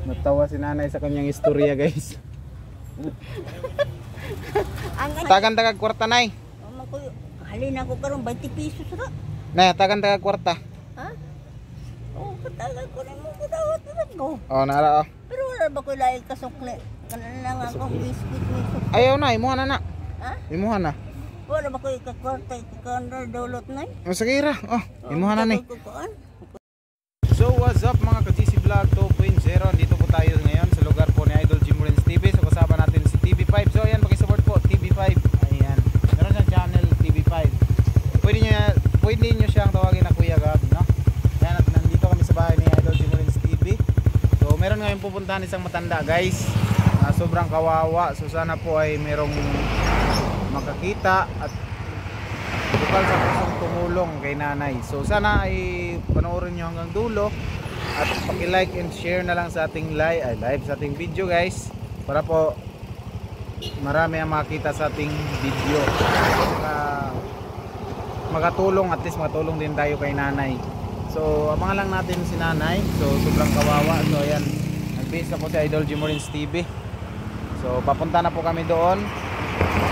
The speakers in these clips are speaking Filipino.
Natawa si nanay sa kanyang istorya guys. Tagan tagag kwarta nay. Halin ako karon 20 pesos ra. Nay, tagan tagag kwarta. Ha? Oh, katagal ko na mo dawat ko. Oh, nara oh. Pero wala ba ko lain kasukli? Kanan lang ako biscuit ni. Ayaw na, imuha na na. Ha? Imuha na. Wala ba ko ikakwarta ikakandar dawlot nay? Oh, sige ra. Oh, imuha na ni. So what's up mga ka-GC Vlog 2.0. Dito po tayo ngayon sa lugar po ni Idol Jim Morens TV. So kasama natin si TV5. So ayan, pakisupport po TV5. Ayan, meron siyang channel TV5. Pwede nyo siyang tawagin na Kuya Gab, no? Ayan, at nandito kami sa bahay ni Idol Jim Morens TV. So meron ngayon pupuntahan isang matanda guys, sobrang kawawa. So sana po ay merong makakita at bukal sa pusong tumulong kay nanay. So sana ay panoorin nyo hanggang dulo at paki-like and share na lang sa ating live sa ating video guys, para po marami ang makita sa ating video. Makatulong, at least makatulong din tayo kay nanay. So abangan lang natin si nanay. So sobrang kawawa. So ayan, nag-base na po si Idol Jim Morens TV. So papunta na po kami doon.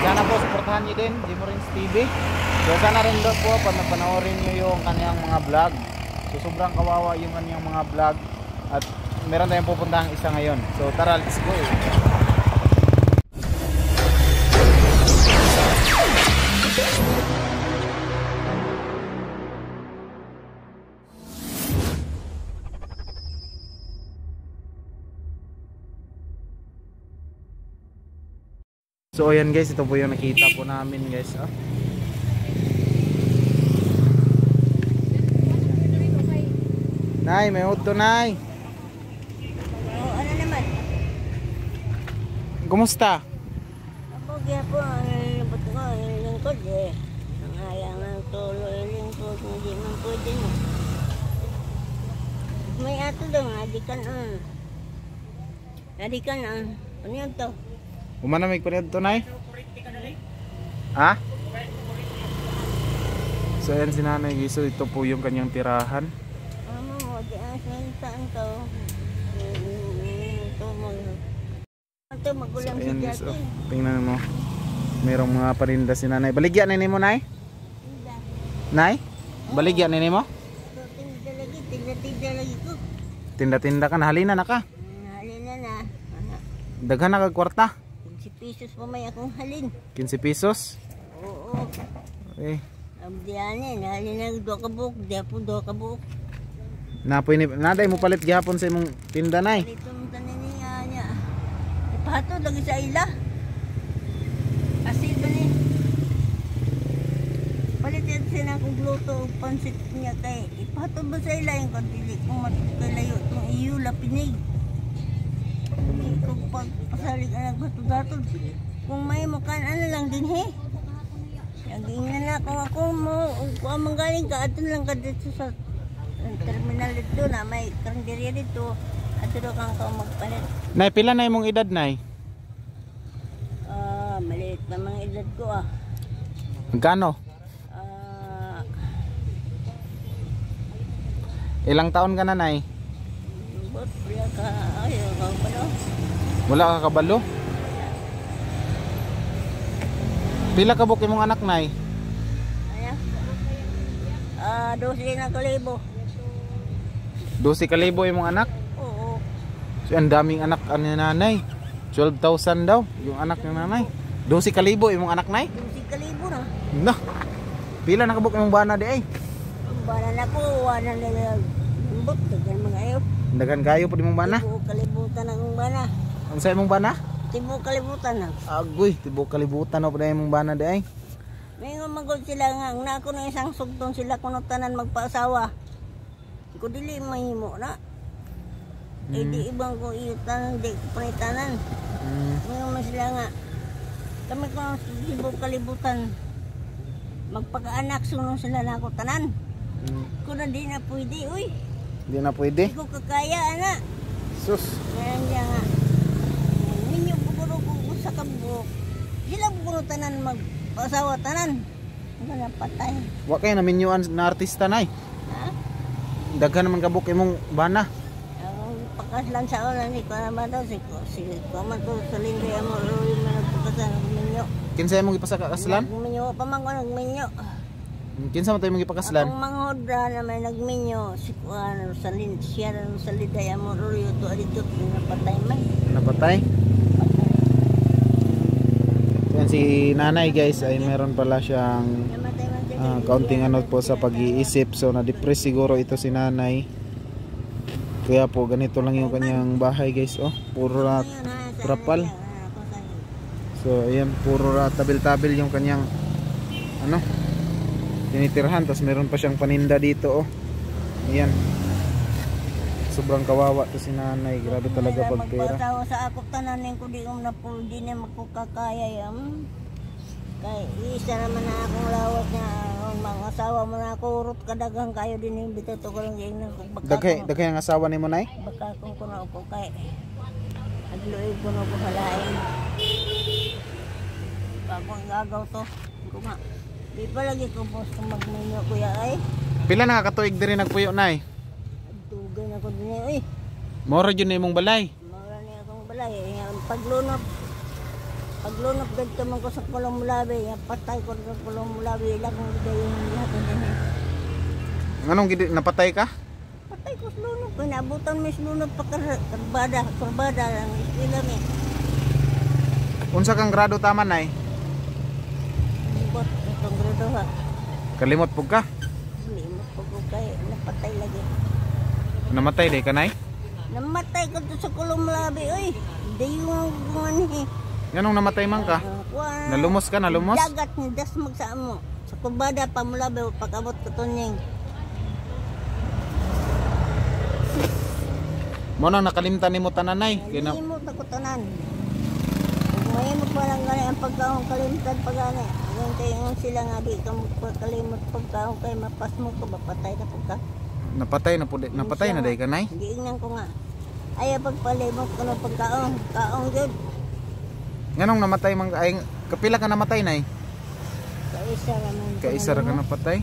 Sana po supportahan nyo din Jim Morens TV. So sana rin doon po panoorin nyo yung kanyang mga vlog. So sobrang kawawa yung kanyang mga vlog. At meron tayong pupuntahan isa ngayon. So tara, let's go. So ayan guys, ito po yung nakita po namin guys. Nay, may auto nay. Oh, ano naman? Kumusta? Ako kaya po, lingkod ko, lingkod eh. Nangayangan tulo, lingkod, hindi man pwede no. May ato daw, adikan on. Adikan on. Ano yun to? Umanamig pa rin ito nay? Ha? So ayan si nanay guys, so ito po yung kanyang tirahan. Di saan to? Ito magulang So si ayan guys, Jackie. tingnan mo. Merong mga paninda si nanay. Baligyan na mo nay? Nay? Baligyan na mo? Tinda lagi ko. Tinda-tinda ka na, halina na ka. Halina na. Daghan na kag kwarta. 15 pesos pa may akong halin. 15 pesos? Oo. Okay. Abdiyanin, halina do ka buok, diapo do ka buok. Naday mo palit gihapon sa imong tinda nay. Dito mo tanin niya. Ipato lagi sa ila. Asil ba ni? Palitin sila kung gluto o pansit niya kay ipato ba sa ila yung kadili kung matikalayo itong iyo lapinig. Hindi ko pagpasalig ang nagbato-datod. Kung may mukan ano lang din he. Naging na ako mo kung manggaling ka ato lang ka dito sa terminal dito na may karinderya dito. Ato daw kang magpalit. Nay, pila na imong edad nay? Maliit na mga edad ko Magkano? Ilang taon ka na nay? Wala ka, ayaw ka pala. Wala ka kabalo? Pila ka buk imong anak nay? Ayaw? 12 na kalibo. 12 kalibo imong anak? Oo. So ang daming anak ani nanay. 12,000 daw yung anak ni nanay. 12 kalibo imong anak nay? 12 kalibo na. No. Pila na kabuk imong bana di ay? Bana na ko, wala na lambot. Dagan mga ayaw. Dagan kayo pud imong bana? Tibo kalibutan ang bana. Unsa imong bana? Tibo kalibutan na. Agoy, tibok kalibutan o pud imong bana di ay? May magod sila nga. Na ako na isang sugtong sila kuno tanan magpaasawa. Ko dili mahimo na. Eh di ibang ko iyutan, di panitanan. Ngayon sila nga. Kami ko tibo kalibutan. Magpag-anak sunod sila na ako tanan. Kung na di na pwede, uy. Hindi na pwede? Hindi ko kakaya, ana. Sus. Ngayon niya nga. Ninyo bukuro ko sa kabuk. Sila bukuro tanan magpasawa tanan. Ano na patay. Wa kay namin yung na artista nay. Ha? Daghan naman kabuk imong bana. Ang Kaslan sa una ni ko naman daw si kaman to sa linday mo yung nagpakasan ng minyo. Kinsa imong ipasaka kaslan? Nagminyo pa man ko nagminyo. Kinsa man tayo imong ipakaslan? Ang manghod na may nagminyo si kuan sa siya sa linday mo royo to adito napatay man. Napatay? Yan si nanay guys ay meron pala siyang Namatay man siya. kaunting ano po sa pag-iisip. So na-depress siguro ito si nanay. Kaya po ganito lang yung kanyang bahay guys. Oh, puro trapal. So ayan, puro tabil-tabil yung kanyang ano tinitirhan. Tapos meron pa siyang paninda dito. Oh, ayan. Sobrang kawawa to si nanay. Grabe talaga pag pera. Magpatawa sa ako tananin ko di na po di na magkukakaya yam. Kay isa naman na akong lawat na mga asawa mo na ako urot kadagang kayo din yung bitaw to ko lang yung Daghay ang asawa ni mo nay? baka kung kuno ko kay agluoy ko no ko halain. Bagong gagaw to. Ko nga. Di pa lagi ko boss magmenyo kuya ay. Pila na katuig diri nagpuyo nay? Dugay na ko din eh. Moro jud na imong balay. Mura niya akong balay. Paglunop dito man ko sa kulong mulabi. Patay ko sa kulong mulabi. Ilang hindi yung lahat din eh. Anong napatay ka? Patay ko sa lunop. Nabutan mo sa lunop pa kurbada lang. Ilang eh. Unsa kang grado tama nay? Bot, itong grado ha. Kalimot pug ka? Limot ko kay napatay lagi. Namatay day ka nay? Namatay ko to sa kulong mulabi. Uy, hindi yung gumawa eh. Ganong namatay man ka? Nalumos ka, nalumos? Dagat ni das magsa mo. Sa kurbada pa mulabi pag-abot ko tunyeng. Mo nang nakalimtan nimo tananay. Limot ako tanan. May mo pa lang gani ang pagkaong kalimtan pa gani. Yung tingin sila nga di ka magpakalimot pagkaong kay mapas mo ko mapatay na pagka. Napatay na day ka nay? Hindi ingnan ko nga. Ay pagpalimot ko ng pagkaong kaong jud. Nganong namatay man ay kapila ka namatay nay? Kaisa raman. Kaisa ra ka napatay?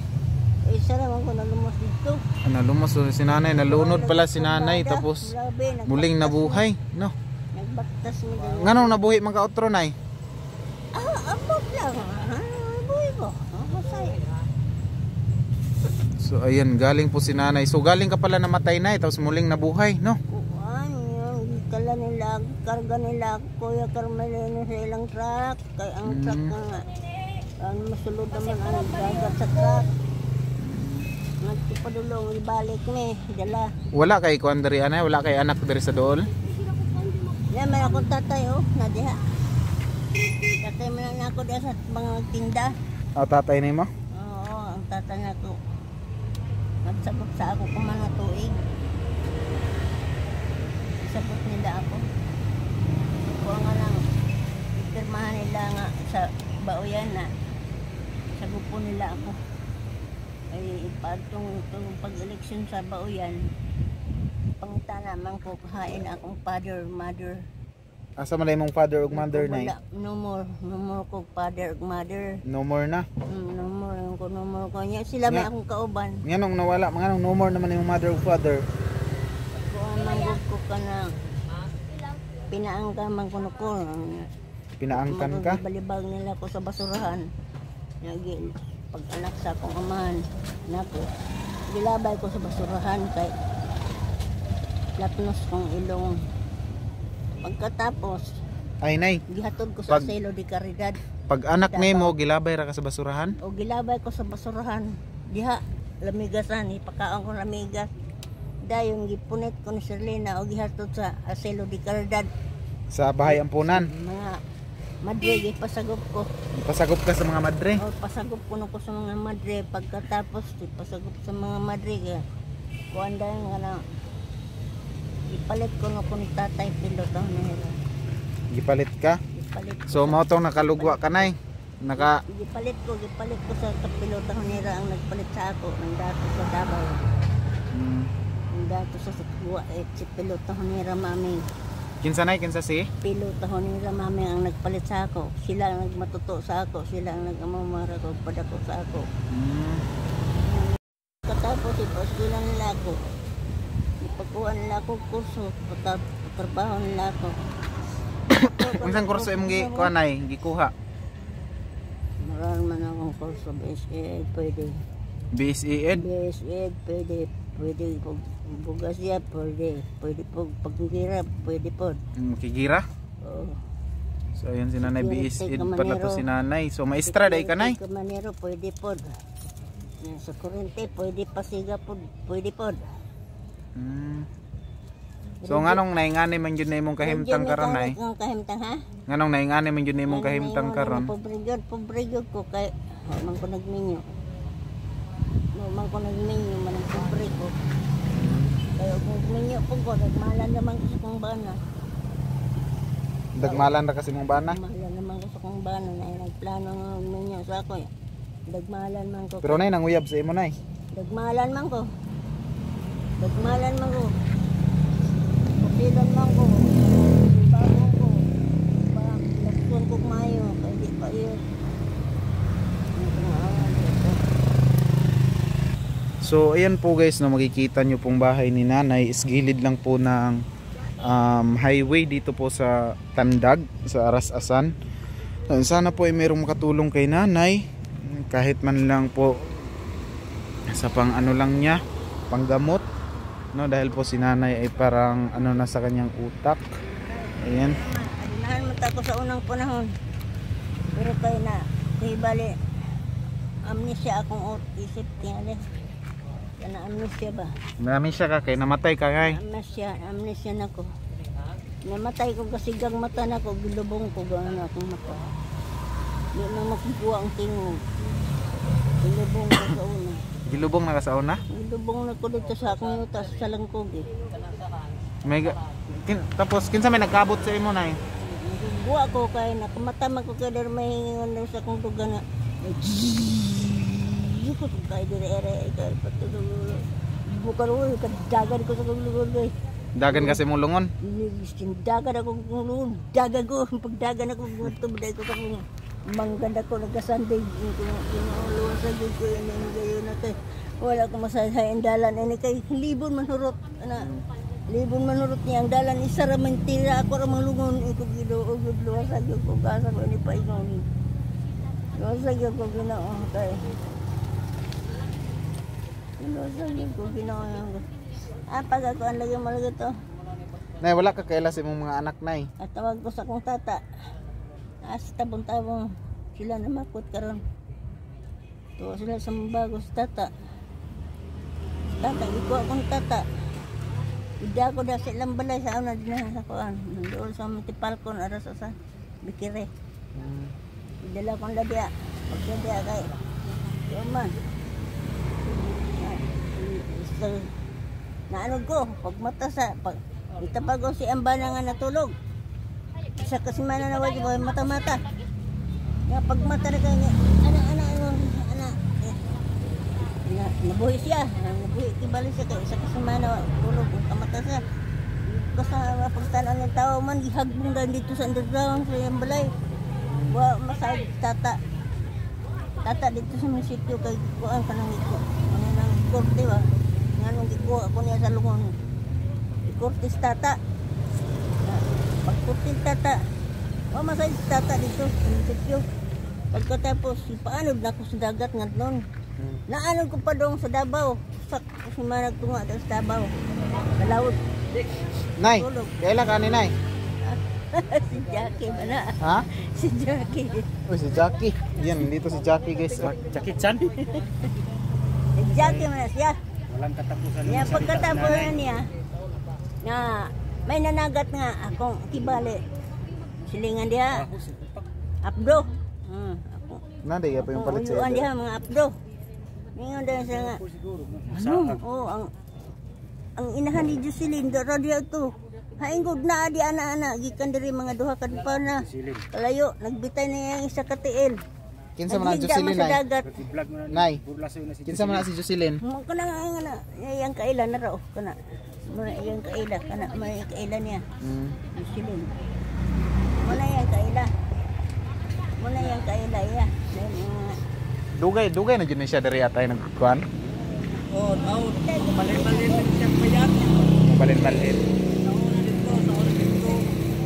Kaisa raman ko nalumos dito. Nalumos si nanay, nalunod pala si nanay tapos muling nabuhay, no? Nagbaktas mo daw. Nganong nabuhi man ka otro nay? Abot lang. Buhay ko. Masay. So ayan, galing po si nanay. So galing ka pala namatay nay tapos muling nabuhay, no? Kuan yung kala nila, karga nila Kuya Carmelino sa ilang truck. Kaya ang truck nga masulod naman ang dagat sa truck. Nagtipadulong ibalik ni dala. Wala kay kuan diri anay, wala kay anak diri sa dool. Yan man akong tatay na diha. Tatay man na ako diha sa mga tinda. Tatay nimo? Oo, ang tatay na ko. Nagsagot sa ako kung mga tuig. Sagot nila ako. Kung nga lang, ipirmahan nila nga sa Bauyan na sagot po nila ako. Ay ipatong pag-eleksyon sa Bauyan, pangtanaman ko kahain akong father, mother. Asa man imong father ug mother nay? No more ko father ug mother. No more na. No more ko niya sila may akong kauban. Nganong nawala, nganong no more naman imong mother ug father? Kung manggod ko ka na pinaangkan man ko. Pinaangkan ka? Balibag nila ko sa basurahan. Nagil pag anak sa akong amahan nako. Gilabay ko sa basurahan kay lapnos kong ilong. Pagkatapos ay nay, gihatod ko sa Asilo de Caridad. Pag anak nimo gilabay ra ka sa basurahan? O gilabay ko sa basurahan. Diha lamigasan, ipakaon ko lamigas. Dayon gipunit ko ni Serlina o gihatod sa Asilo de Caridad. Sa bahay ampunan. Mga madre gipasagop ko. Pasagop ka sa mga madre? O pasagop ko ko sa mga madre. Pagkatapos pasagop sa mga madre kaya kuan dayon nga na ipalit ko ni tatay piloto nila. Gipalit ka? Gipalit. So mao tong nakalugwa ka nay. Gipalit ko sa piloto nila ang nagpalit sa ako ng dato sa Davao. Ang dato sa Sugwa si piloto nila mami. Kinsa nay, kinsa si? Piloto nila mami ang nagpalit sa ako. Sila ang nagmatuto sa ako, sila ang nagamamara ko padako sa ako. Katapos ipos nila ako. kuha nila ako kurso, trabaho nila ako. Unsang kurso imong gikuha nay, gikuha? Marami man akong kurso, BSE, pwede. BSE Ed? BSE, pwede po. Bugas siya, pwede po. Pagkigira, pwede po. Kigira? Oo. So ayan si nanay, BSE Ed pala to si nanay. So maestra day ka nay? Kamanero, pwede po. Sa kurente, pwede pasiga po, pwede po. So nganong naingani man yun na imong kahimtang karon nay? Ang kahimtang ha? Nganong naingani man yun na imong kahimtang karon? Pobre ko kay man ko nagminyo. Man ko nagminyo man ang pobre ko. Kaya kung minyo po ko, nagmalan naman ko sa kong bana. Dagmalan ra kasi mong bana? Nagmalan naman ko sa kong bana na nagplano ng minyo sa ako. Dagmalan man ko. Pero nay nanguyab sa imo nay? Dagmalan man ko. Dagmalan man ko. Kapilan man ko. Bagong ko. Nagsuon ko mayo. Kaya di pa yun. So ayan po guys, no, makikita nyo pong bahay ni nanay is gilid lang po ng highway dito po sa Tandag, sa Arasasan. Sana po ay mayroong makatulong kay nanay kahit man lang po sa pang ano lang niya, panggamot, no, dahil po si nanay ay parang ano na sa kanyang utak. Ayan. Adinahan mo tako sa unang panahon. Pero kayo na, kay bali amnesia akong isip tingnan. Kana amnesia ba? Marami siya ka kay namatay ka kay. Amnesia na ko. Namatay ko kasi gang mata na ko, gilubong ko gano'n akong mata. Di na makukuha ang tingog. Gilubong ko sa una. Gilubong na ka sa una? Gilubong na ko dito sa akong utas sa langkog eh. Tapos kinsa may nagkabot sa imo nay? Buwa ko kay nakamata man ko kay der may hingon sa akong duga na. Ko kay dire kay patulog. Bukan uy kadagan ko sa lulungon. Dagan kasi mong lungon. Dagan ako lungon. Dagan ko pagdagan ako tubday ko kung mangganda ko nagkasanday ko luwas sa ko ini gayon na kay wala ko masayahin dalan ini kay libon manurot ana. Libon manurot niya ang dalan isa ra man tira ako ra manglungon iko giduog luwas sa ko gasa ko ni paingon. Luwas sa ko ginoo kay ko ginawa pag ako ang lagyan mo lagi to. Nay, wala ka kaila sa imong mga anak nay. At tawag ko sa kong tata. Tabong-tabong sila na makot karon. Tuwa sila sa bago sa tata. Tata, iko akong tata. Ida ko da sa ilang balay sa una din sa kuan. Doon sa Matipalcon aras sa Bikire. Idala kong labya. Pagkabya kay Yoman. Naano ko, pagmata sa itapago si Ambana nga natulog. Sa kasimana na wagi mo mata-mata. Nga pagmata na kanya, ana. Nabuhi siya, nabuhi kibali siya kay sa kasimana tulog kamata siya. Kasama pagtanan ng tao man gihagbong dan dito sa underground sa iyang balay. Wa masag tata. Tata dito sa munisipyo kay kuan kanang iko. Ano nang korte wa. Nganong gikuha ako niya sa lungon. Ikortis tata. Pagkurtis tata. O masay tata dito sa munisipyo. Pagkatapos, ipaanod na ako sa dagat nga noon. Naanod ko pa doon sa Davao. Sak ko si Manag tunga doon sa Davao. Kalawod. Nay, kailan ka ni nay? Si Jackie ba na? Ha? Si Jackie. Oh, si Jackie. Yan, dito si Jackie guys. Jackie Chan? Si Jackie man na siya. Walang katapusan. Niya pagkatapos na niya, nga may nanagat nga akong kibali. Silingan diha. Apdo. Nanday pa yung palit sa Uyuan diha mga apdo. Ningon diha siya nga. Ang inahan ni Jocelyn dara diha to. Haingod na di ana-ana gikan diri mga duha ka pa na. Kalayo nagbitay na yang isa ka tiil. Kinsa man si Jocelyn nay? Nay. Kinsa man si Jocelyn? Mo kana nga yang kaila na raw kana. Mo yang kaila kana may kaila niya. Jocelyn. Mo na yang kaila. Mo na yang kaila ya. Dugay na jud siya diri atay nagkuan. Oh, out. Balik-balik siya payat. balin-balin. Sa una dito, sa una dito.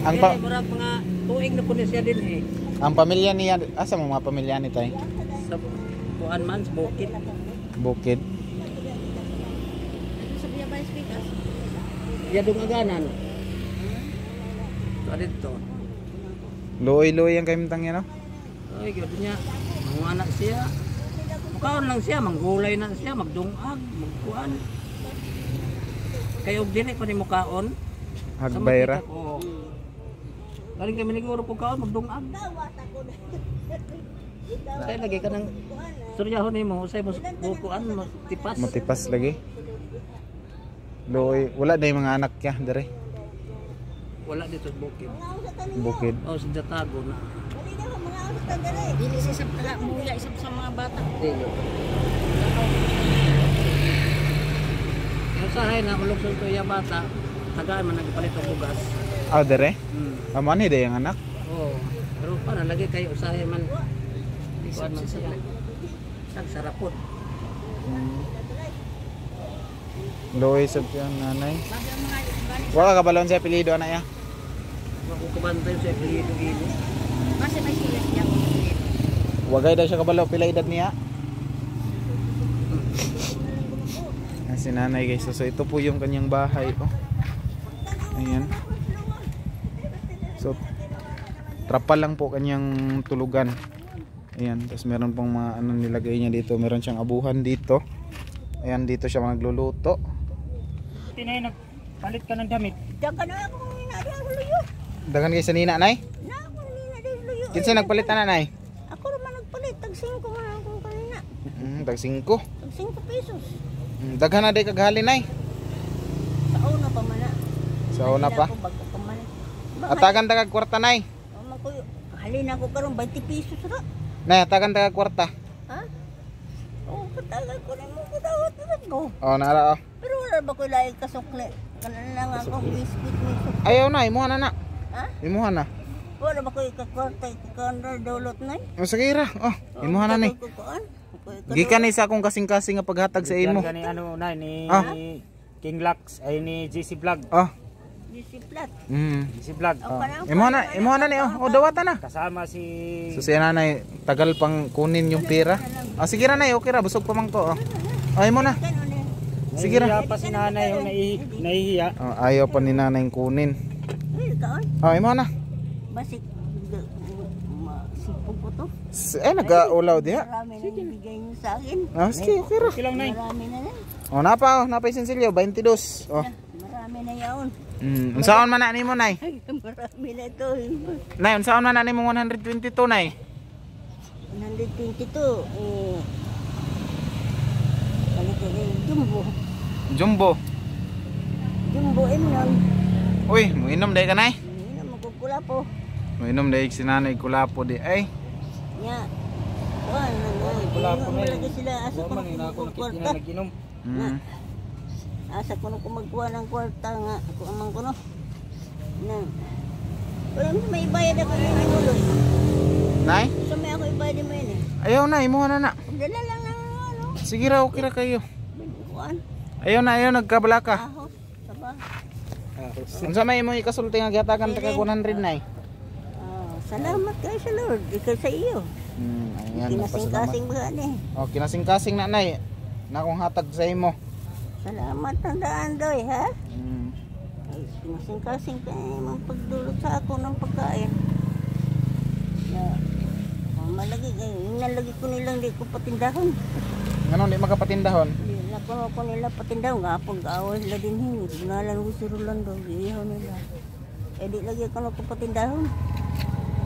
Ang Eh, murag mga tuig na po niya siya din eh. ang pamilya niya, asa mo mga pamilya ni tay? Sa kuan man, sa bukid. Bukid. Iya dungaganan. Sa dito. Luoy-luoy ang kaimtang yan, no? Ay, gano'n niya. Mga anak siya. Mukhaon lang siya, manggulay na siya, magdungag, magkuan. Kayo din ko ni mukhaon. Hagbayra. Oo. Galing kami niguro po kaon, magdungag. Say lagi ka ng suryahon nimo, say mo bukuan mo tipas. Matipas lagi. Luoy, wala na yung mga anak niya, dere. Wala dito sa bukid. Bukid. O sa Jatago na. Dili siya sa pala muya isang sa mga bata. Dili. Yung sahay na ulog ko yung bata, tagaan man nagpalit og bugas. Ah, dere? Hmm. Amani day ang anak. Oo. Pero pa na lagi kayo usahay man. Ikuan man siya. Sagsarapod. Luoy sab yan nanay. Wala ka balon sa apelyido anak ya. Ako kabantay sa apelyido gini. Kasi may sila siya. Wagay daw siya kabalo pila edad niya. Si nanay guys, so ito po yung kanyang bahay, oh. Ayan. So trapal lang po kanyang tulugan. Ayan, tapos meron pong mga ano nilagay niya dito, meron siyang abuhan dito. Ayan, dito siya magluluto. Tinay nagpalit ka ng damit. Dagan na ako nina di ako luyo. Dagan kayo sa nina, nay? Na ako nina di luyo. Kinsa nagpalit na nanay? Ako naman nagpalit tag 5 man ako kanina. Tag 5. Tag 5 pesos. Daghan na day kaghali, nay. Sa una pa man na. Sa una pa. Ako bago pa man. Atagan tagag kwarta, nay. Mama ko halin ako karon 20 pesos ra. Nay, atagan tagag kwarta. Ha? Oh, katagal ko na mo dawat na ko. Oh, naara, oh. Pero wala ba ko laig kasukli? Kanan lang ako biscuit ni sukli. Ayaw na, imuha na na. Ha? Imuha na. Wala ba ko ikakwarta ikakandar dawlot na? Oh, sige ra. Oh, imuha na ni. Gikan ni sa akong kasing-kasing nga paghatag sa imo. Gani ano na ni Ah. King Lux ay ni JC Vlog. Oh. Disiplat. JC Vlog. Oh. Imuha na ni. Oh, dawatan na. Kasama si So si nanay, tagal pang kunin yung pera. Ah, sige ra nay, okay ra, busog pa man ko. Oh. Oh, imo na. Sige ra. Nahihiya pa si nanay yung nahihiya. Oh, ayaw pa ni nanay kunin. Ay, kaon. Oh, imo na. Basik masipog ko to. Eh, nag-ulaw diha. Marami na ibigay niyo sa akin. Ah, sige, okay ra. Kilang nay. Marami na yan. Oh, napay sinsilyo, 22. Oh. Marami na yaon. Unsaon man na nimo nay? Ay, marami na ito. Nay, unsaon man na nimo 122 nay? 122. Ganito rin. Jumbo. Jumbo. Jumbo nun. Uy, muinom day ka nay? Hindi na magkukula po. Muinom day si nanay kulapo di ay. Nga. Kuhan na nga. Kulapo na Malagi sila. Asa ko Normal na ako na nakikita kwarta. naginom. Asa ko na kumagkuha ng kwarta nga. Ako amang ko no. Na. Walang may bayad ako ng inuloy. Nay? So may ako ibayad mo yun eh. Ayaw na, imuha na na. Dala lang ng ano. Sige ra, okay ra kayo. Kuhan. Ayaw, nagkabalaka. Ahos. Saba. Unsa may imo ikasulti nga gihatagan ta kag 100 nay? Salamat kayo sa Lord. Ikaw sa iyo. Ayan, Kinasing-kasing ba ni? Oh, kinasing-kasing na nay. Na akong hatag sa imo. Salamat ng daan doy ha. Ay, kinasing-kasing ka mong pagdulot sa ako ng pagkain. Malagi yung nalagi ko nilang di ko patindahon. Ngano di magapatindahon? Di na ko nila patindahon gapon gaaway sila din hin. Nalan ko si Rolando giihaw nila. Eh di lagi ko na ko patindahon.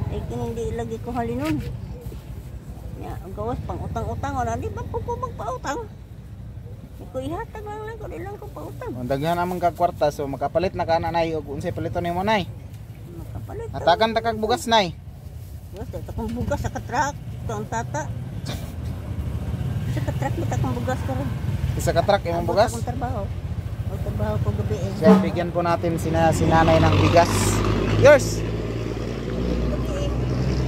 Eh hindi lagi ko halinon. Ya, gawas pang utang-utang wala di ba ko magpautang. Ko ihatag lang ko dilang ko pautang. Daghan namang kag kwarta so makapalit na ka na nay og unsay paliton nimo nay? Makapalit. Hatagan ta kag bugas nay. Basta takong bugas sa katrak, ang tata. Sa katrak mo takong bugas ka rin. Isa ka truck imong bugas. Akong trabaho. O trabaho ko gabi eh. So bigyan po natin si nanay ng bigas. Yours.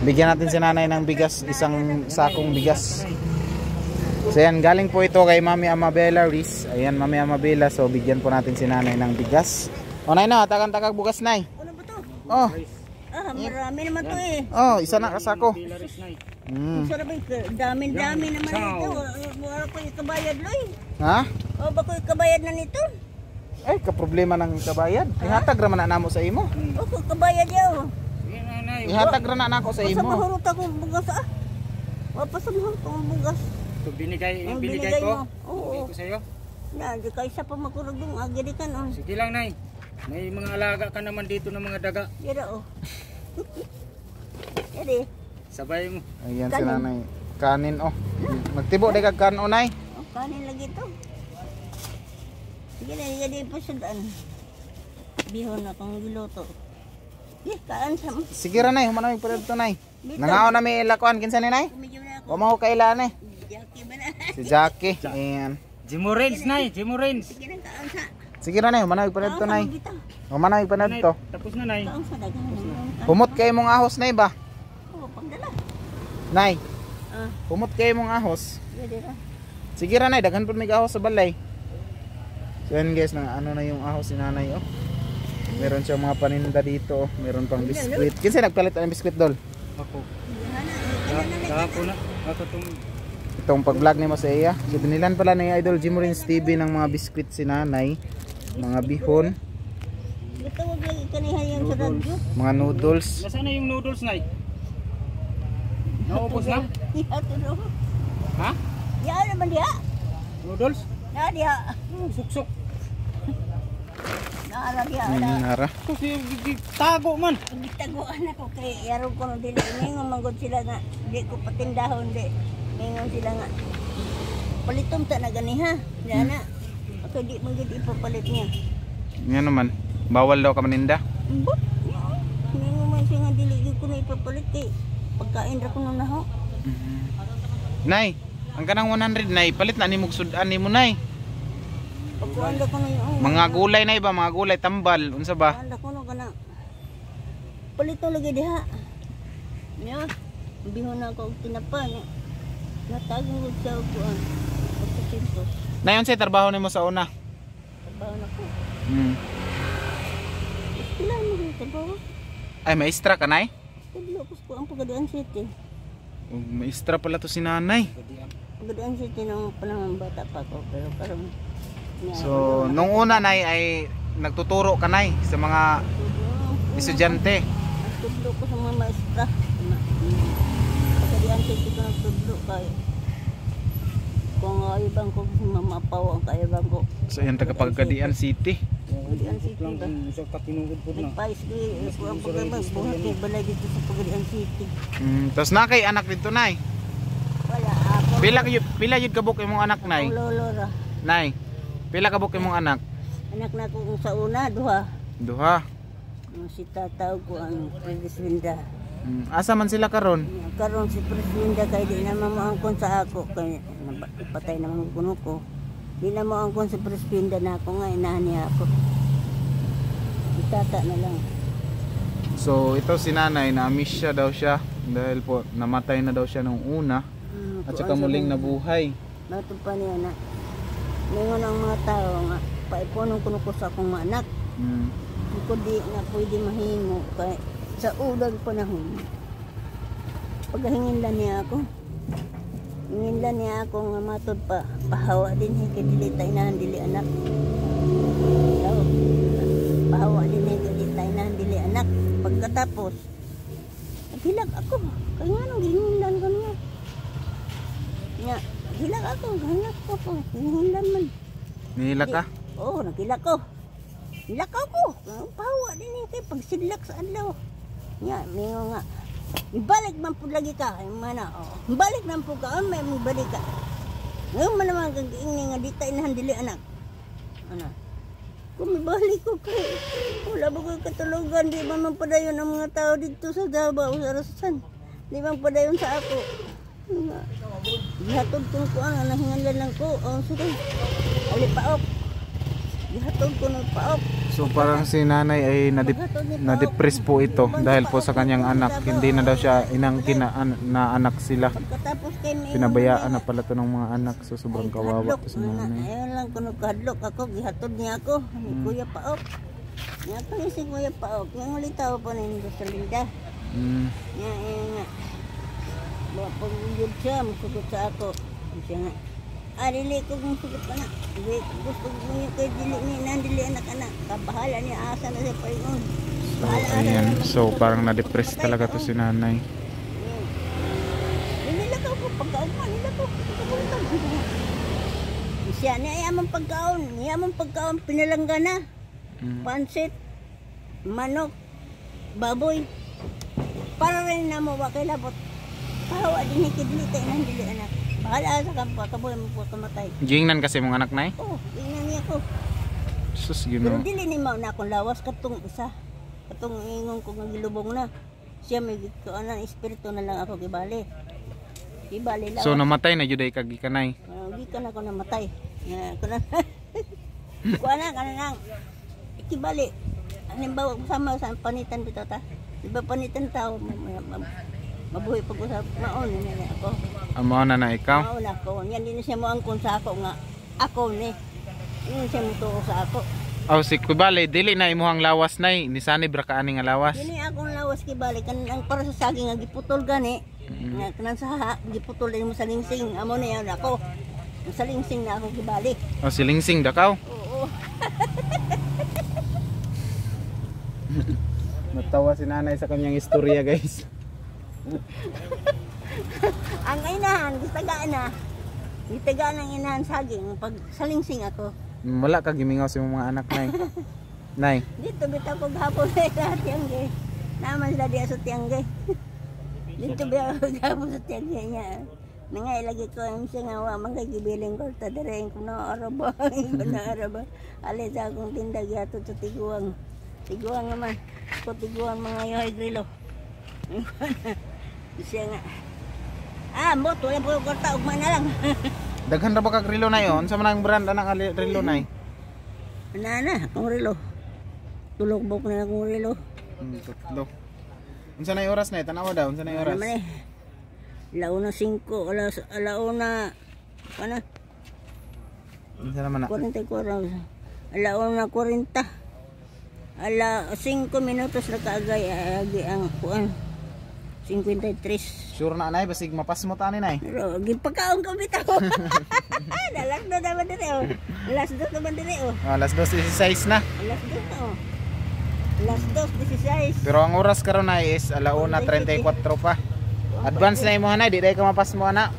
Bigyan natin si nanay ng bigas, isang sakong bigas. So yan, galing po ito kay Mami Amabela Riz. Ayan, Mami Amabela. So bigyan po natin si nanay ng bigas. O nay na, takang-takag bugas nay. Ano ba to? Oh, Marami naman to eh. oh, isa na kasako. Pilaris na eh. Sarap dami-dami naman ito. Wala ko ikabayad loy. Ha? O ba ko ikabayad na nito? Ay, kaproblema ng kabayad. Ihatag raman na namo sa imo. O ko kabayad yaw. Sige nanay. Ihatag ra na nako sa Sa imo. mahurot akong bugas ah. Wapa sa mahurot akong bugas. Ito binigay, Ang binigay binigay ko. mo. Oo. Binigay ko sa iyo. Na, di ka isa pa makurog dong agiri ka no. Sige lang nay. May mga alaga ka naman dito ng mga daga. Yara o. Yari. Sabay mo. Ayan si nanay. Kanin oh. Magtibo day kag kanin nay. O, kanin lagi to. Sige na, hindi pa siya daan. Bihon akong giluto. Kaan sa mo. Sige ra nay, humana mi pud nay. Nangaon na mi ilakuan kinsa ni nay? Medyo na ako. Wa mo kailan eh. Jackie ba na? Si Jackie. Ayan. Jimo Rains nay, Jimo Rains. Sige na, kaan sa. Sige ra nay, humana mi pud nay. Humana mi pud Nay, to. tapos na nay. Kaan sa dagan. Humot kay mong ahos nay ba? Oo, pagdala. Nay, Ah, humot kay mong ahos. yari ra. Sige ra nay, daghan pud may ahos sa balay. So yan guys, na ano na yung ahos ni nanay oh. Meron siyang mga paninda dito oh. Meron pang biskwit. Kinsa nagpalit ng biskwit dol? Ako. Ako na. Ako tong Itong pag-vlog ni mo sa iya. So binilan pala ni Idol Jimo Rins TV ng mga biskwit si nanay. Mga bihon, Ito wag lagi kanihan yung sa radyo. mga noodles. nasaan na yung noodles nay? Naubos na? Ito do. Ha? Ya naman dia. Noodles? Na dia. Suksok. Na dia ada. Nara. Kasi tago man. Gitaguan ako kay yaro ko no dili ningon manggod sila nga di ko patindahon di. Ningon sila nga. Palitom ta na ganiha. Dana. Ako di manggod ipapalit niya. Yan naman. Bawal daw ka maninda. Mbot. Ningon man siya nga dili gyud ko na ipapalit kay pagkain ra ko no naho. Nay, ang kanang 100 nay, palit na ni sudan nimo nay. Pagkuan ko no yung Mga gulay nay ba, mga gulay tambal, unsa ba? anda ko no kana. Palito lagi diha. Nya. Bihon na ako og tinapa niya. Natagong ko sa kuan. Pagkasintos. Nay, unsay trabaho nimo sa una? Trabaho na ko. Ilan mo rin trabaho? Ay, maestra ka nay? Tablo ko ang Pagadian City. Oh, maestra pala to si nanay. Pagadian City nung panahon bata pa ko pero karon. So, nung una nay ay nagtuturo ka nay sa mga estudyante. Nagtudlo ko sa mga maestra. Pagadian City ko nagtudlo kay kung ibang ko mamapaw ang kaibang ko. So, yan taga-Pagadian City. Pagadian City Lang ba? kung sa katinuod po na. Nagpais ko ang pagkabang buhat kay balay dito sa Pagadian City. Tapos na kay anak dito nay. Wala ako. Pila yun kabuk imong anak nay? Ang lolo ra. Nay, pila kabuk imong anak? Anak na ko kung sa una, duha. Duha. Si tataw ko ang Preslinda. Asa man sila karon? Karon si Preslinda kay di na mamuangkon sa ako kay patay naman kuno ko. Di na mamuangkon si Preslinda na ako nga inaani ako. Itata na lang. So ito si nanay, na-miss siya daw siya dahil po namatay na daw siya nung una at saka muling nabuhay. Bato pa niya na. Ngayon ang mga tao nga paipunon kuno ko sa akong mga anak. Di ko di na pwede mahimo kay sa udag panahon. Paghinginlan niya ako. Hinginlan niya ako nga matod pa pahawa din kay dili tay na dili anak. Daw. Pahawa din kay dili tay na dili anak. Pagkatapos hilag ako. Kaya nga nang hinginlan ko niya. Nya, hilag ako, hanap ko po. Hinginlan man. Nihila ka? Oo, naghilag ko. Hilakaw ko. Pahawa din kay pagsidlak sa adlaw. Nya, mingo nga. Ibalik man po lagi ka. Ay mana, ibalik man po ka. May balik ka. Ngayon man naman kag-ingni nga di tayo nahandili anak. Ano? Kung ibalik ko kay wala ba ko katulugan. Di man padayon ang mga tao dito sa Davao o sa Rasan. Di man padayon sa ako. Hatod ko ang nahingalan lang ko. O, sige. Alipaok. Gihatod ko ng paok. So parang si nanay ay na-depress po ito dahil po sa kanyang anak. Hindi na daw siya inangkin na anak sila. Pagkatapos kay may Pinabayaan na pala to ng mga anak. So sobrang kawawa po si nanay. Ayun lang kuno kadlok ako gihatod niya ako ni Kuya Paok. Nya pa ni si Kuya Paok, yang ulitaw pa ni sa Linda. Nya nga. Ba paguyod siya, musugot sa ako. Siya nga. Dili ko kung sugot ka na. Gusto ko niya kay dili ni nandili anak-anak. Kabahala niya asa na siya pa yun. Ayan. So parang na-depress talaga to si nanay. Nilakaw ko pagkaon man, nilakaw ko. Siya niya yamang pagkaon, pinalangga na. Pansit, manok, baboy. Para rin na mo wakay labot. Pahawa din ikidli tayo ng dili anak. Bahala sa kaboy mo po kamatay. Gingnan kasi mong anak nay? Oo, tingnan niya ko. Sus, Pero dili ni mao na akong lawas katong isa. Katong ingon ko nga gilubong na. Siya may kuanan espiritu na lang ako gibali. Gibali lawas. So namatay na jud ay kagikanay. Gikan ako namatay. Kunan. Kuanan kanang ikibali. Halimbawa sama sa panitan bitaw ta. Diba panitan tao mabuhay pag-usap maon na ako. Amo na ikaw? Maon ako. Yan din siya mo angkon sa ako nga ako ni. Yan siya mo tuo sa ako. Oh, si Kubali, dili na imuhang lawas nay, ni sanib ra kaani nga lawas. Dili akong lawas kibali kan ang para sa saging nga giputol gani. Nga kanan sa ha, giputol din mo sa lingsing. Amo na yan ako. Sa lingsing na ako kibali. Oh, si Lingsing dakaw. Oo. Natawa si nanay sa kanyang istorya, guys. Ang inahan, gitagaan na. Gitagaan ang inahan saging pag salingsing ako. Wala ka gimingaw sa mga anak nay. Nay. Dito bitaw ko gahapon sa tiangge. Naman sila diya sa tiangge. Dito bitaw ko gahapon sa tiangge niya. Nangay lagi ko ang siya nga wa manggibiling ko ta dire ko na araba, na araba. Ali sa akong tindag yato sa tiguang. Tiguang naman. Ko tiguang mga yoy grilo. Siya nga. Mo tuloy po ko ta ugma na lang. Daghan ra ba kag relo nay on? Sa man ang brand anang relo nay? Ana akong relo. Tulog bok na akong relo. Tutlo. Unsa nay oras nay? Tanawa daw, unsa nay oras? Naman Launa 5, alauna ano? Unsa naman na? 44. Alauna 40. Ala 5 minutos na kaagay agi ang kuan. 53. Sure na nay basig mapas mo ta ni nay. Pero gipakaon ko bitaw. Dalas na naman dire oh. Alas 2 naman dire oh. Alas 2:16 na. Alas 2 oh. Alas 2:16. Pero ang oras karon nay is 1:34 pa. Advance na imo nay, di day ka mapas mo ana.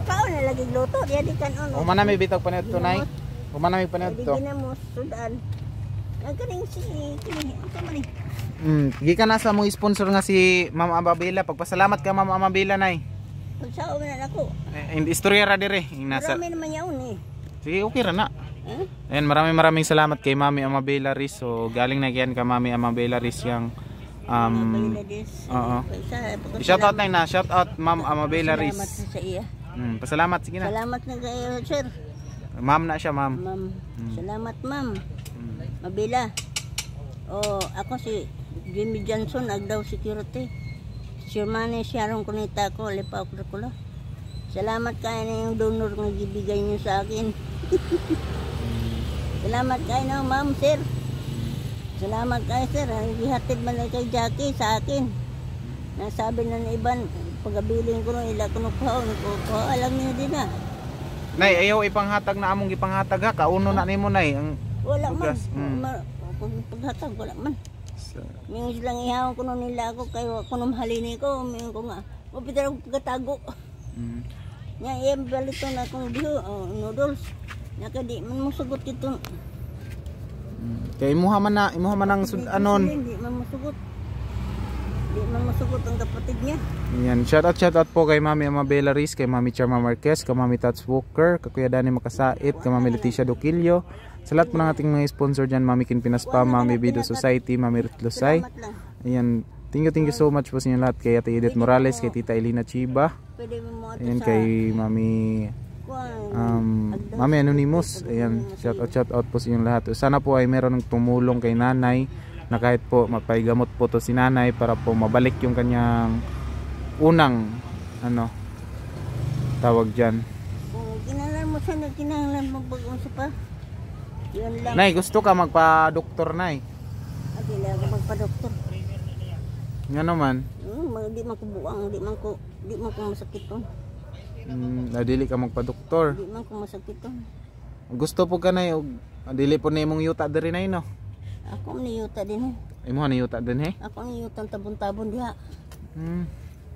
Kaon na lagi luto, diya di kanon. O man mi bitog paniud to nay. O man mi paniud to. Di na mo sudan. Ang kaning si kini asa man ni. Gikan na sa mong sponsor nga si Ma'am Amabela. Pagpasalamat ka Ma'am Amabela nay. Pagsao man ako. Istorya ra dire. Marami naman yaon eh. Sige, okay ra na. Ayan, maraming salamat kay Mami Amabela Riz. So galing na yan ka Mami Amabela Riz yang shout out na shout out Ma'am Amabela Riz. Salamat sa iya. Pasalamat sige na. Salamat na kayo sir. Ma'am na siya ma'am. Salamat ma'am. Mabela. Oh, ako si Jimmy Johnson, Agdaw Security. Shermane Sharon Kunita ko, Lipaw Kurkulo. Salamat kayo na yung donor na gibigay niyo sa akin. Salamat kayo na ma'am, sir. Salamat kayo sir. Gihatid man kay Jackie sa akin. Nasabi na ng iban, pagabiling ko nung ila kunukuhaon ko. Alam niyo din na. Nay, ayaw ipanghatag na among ipanghatag ha. Kauno na nimo nay. Wala man. Paghatag wala man. Mingon silang ihawon ko nung nila ako kayo kunong halini ko. Mingon ko nga. Mapitara ko pagkatago. Nga iyang balito na akong biho. Noodles. Nga di man mo sugot ito. Kaya imuha man ang anon. Hindi man masugot. Hindi man masugot ang kapatid niya. Yan, shout out po kay Mami Amabela Riz, kay Mami Charma Marquez, kay Mami Tats Walker, kay Kuya Dani Makasait, kay Mami Leticia Duquillo. Sa lahat po ng ating mga sponsor dyan, Mami Kinpinaspa, Mami Bido Society, Mami Ruth Lusay. Ayan, thank you so much po sa inyo lahat. Kay Ate Edith Morales, kay Tita Elina Chiba. Ayan, kay Mami Mami Anonymous, ayan, shout out po sa inyong lahat. Sana po ay meron ng tumulong kay nanay na kahit po mapaigamot po to si nanay para po mabalik yung kanyang unang ano tawag dyan. Kung kinalan mo siya, kinalan mo bagong sa pa. Yun lang. Nay, gusto ka magpa-doktor, Nay? Hindi lang ako magpa-doktor. Nga naman. Di man ko buang, di man ko masakit to. Dili ka magpa-doktor. Di man ko masakit to. Gusto po ka, Nay, dili po na imong yuta diri, Nay, no? Ako niyuta din Imo na yuta din, he? Ako niyuta tabon-tabon diha.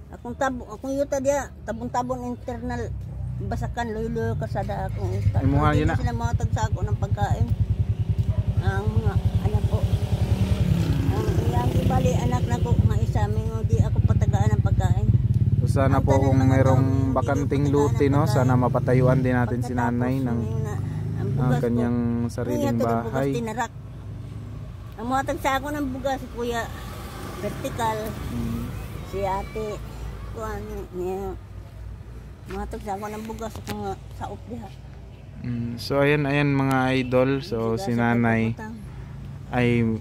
Akong yuta diha, tabon-tabon internal. Basakan loyo-loyo kasada akong yuta. Imuha yun na. Sila mga tagsako ng pagkain. Ang mga anak ko. Ang iyang ibali anak na ko, mga isa, di ako patagaan ng pagkain. So, sana po kung mayroong bakanting luti, no? Sana mapatayuan din natin si nanay ng kanyang sariling bahay. Ang mga tagsako ng bugas, si Kuya Vertical, si Ate, kuan niya. Mga tagsako ng bugas sa updiha. So ayan mga idol, so si nanay ay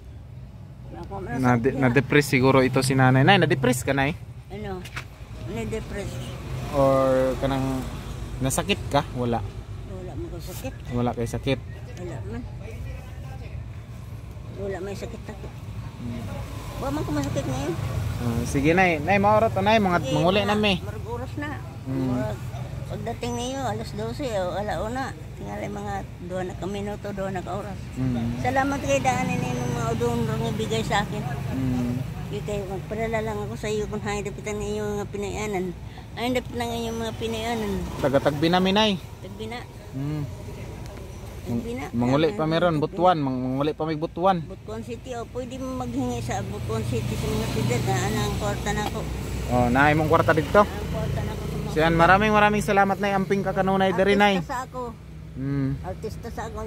na-depress siguro ito si nanay. Nay, na-depress ka, Nay? Ano? Na-depress. Or kanang nasakit ka? Wala. Wala mo kay sakit. Wala kay sakit. Wala man. Wala may sakit ako. Wala man ko masakit ngayon. Sige, Nay. Nay, maorat to, Nay. Manguli na mi. Marag oras na. Pagdating niyo, alas 12 o alauna. Tingali mga 2 na minuto, 2 na ka oras. Salamat kay daanin ninyo mga udon ron nga bigay sa akin. Kaya magpadala lang ako sa iyo kung hay dapitan niyo mga pinayanan. Ay dapat na ngayon mga pinayanan. Taga-tagbi namin, Nay. Tagbi na. Manguli pa meron, Butuan. Manguli pa may Butuan. Butuan City, o pwede mo maghingi sa Butuan City sa mga siyudad na anang kwarta na ko. Naay mong kwarta dito. Ang kwarta na ko sa mga. Siyan, maraming salamat, Nay. Amping ka kanunay diri, Nay. Artista sa ako. Artista sa ako.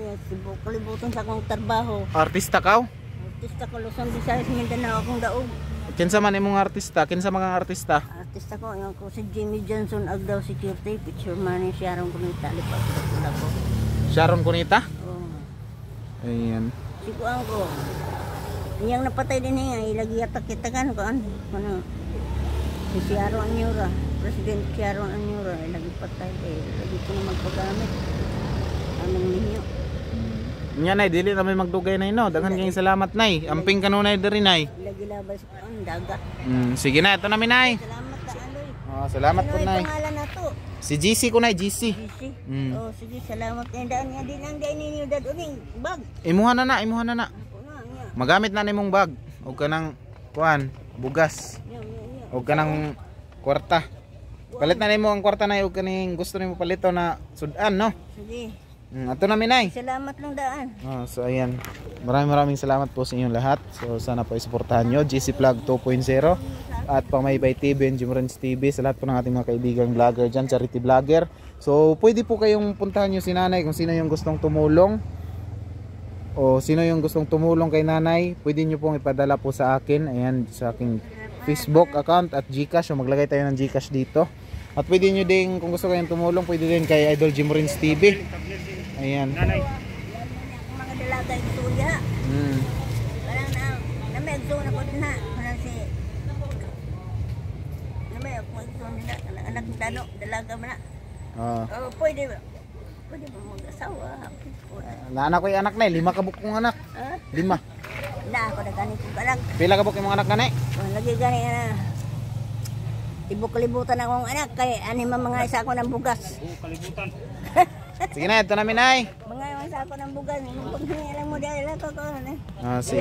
Kalibutan sa akong trabaho. Artista ka? Artista ko, Luzon, Visayas, Mindanao akong daog. Kinsa man imong artista? Kinsa mga artista? Artista ko, yung ko si Jimmy Johnson, Agdaw Security, picture man ni Sharon Kunita, lipat ko. Sharon Kunita? Oo. Ayan. Sikuan ko. Yang napatay din niya, ilagi yatak kita kan ko ano. Si Sharon Anyura, President Sharon Anyura, ilagi patay lagi ko na magpagamit. Anong ninyo? Nya, Nay, dili na may magdugay, Nay, no? Daghan kayong salamat, Nay. Amping kanunay diri, Nay. Ilagi labas ko ang dagat. Sige na, ito namin, Nay. Salamat ka Aloy. Salamat po, Ano Nay. yung pangalan na to? Si GC ko, Nay, GC. Oh, sige, salamat kayo. Daan nga din ang daan ninyo dad uning bag. Imuha na na. Ako na, niya. Magamit na nimong bag. Huwag ka ng kuan, bugas. Huwag ka ng kwarta. Palit na nimo ang kwarta, Nay. Huwag ka ning gusto nimo palito na sudan, no? Sige. Ato namin, Nay. Salamat lang daan. So ayan, maraming salamat po sa inyong lahat. So sana po isuportahan nyo GC Vlog 2.0 at Pamaybay TV and Jimrens TV, sa lahat po ng ating mga kaibigang vlogger dyan, charity vlogger. So pwede po kayong puntahan nyo si nanay kung sino yung gustong tumulong o sino yung gustong tumulong kay nanay. Pwede nyo pong ipadala po sa akin, ayan, sa aking Facebook account at Gcash. So maglagay tayo ng Gcash dito. At pwede nyo din, kung gusto kayong tumulong, pwede din kay Idol Jimrens TV. Ayan. Mga dalaga yung tuya. Parang na may agso na ko din ha. Parang si na may agso nila. Anak ng dano, dalaga mo na. Pwede ba? Pwede ba mag-asawa? Naanak ko yung anak, Nay. 5 kabuk kong anak. 5. Na ako na gani kong anak. Pila kabuk yung mga anak, Nay? Lagi gani na. Ibuk-kalibutan akong anak. Kaya anima mga isa ako ng bugas. Kalibutan. Sige na, ito namin, Nay. Mga isa ako ng bugas. Paghingi lang mo dahil ako ko. Sige.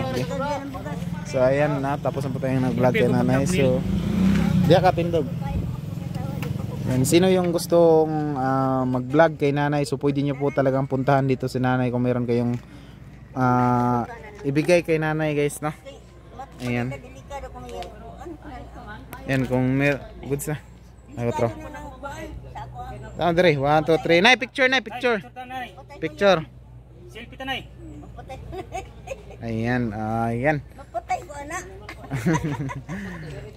So ayan na, tapos na po tayong nag-vlog kay nanay. So diya ka tindog. Yan, sino yung gustong mag-vlog kay nanay, so pwede nyo po talagang puntahan dito si nanay kung meron kayong ibigay kay nanay, guys, no? Ayan. Yan, kung may goods na. Ay, otro. Tama dire, 1, 2, 3. Nay, picture, Nay, picture. Picture. Selfie tanay. Ayan, ayan. Mapatay ko anak.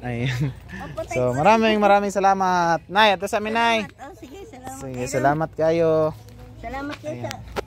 Ayan. So maraming salamat. Nay, ito sa amin, Nay. Sige, salamat. So Sige, salamat kayo. Salamat kayo Ayan. sa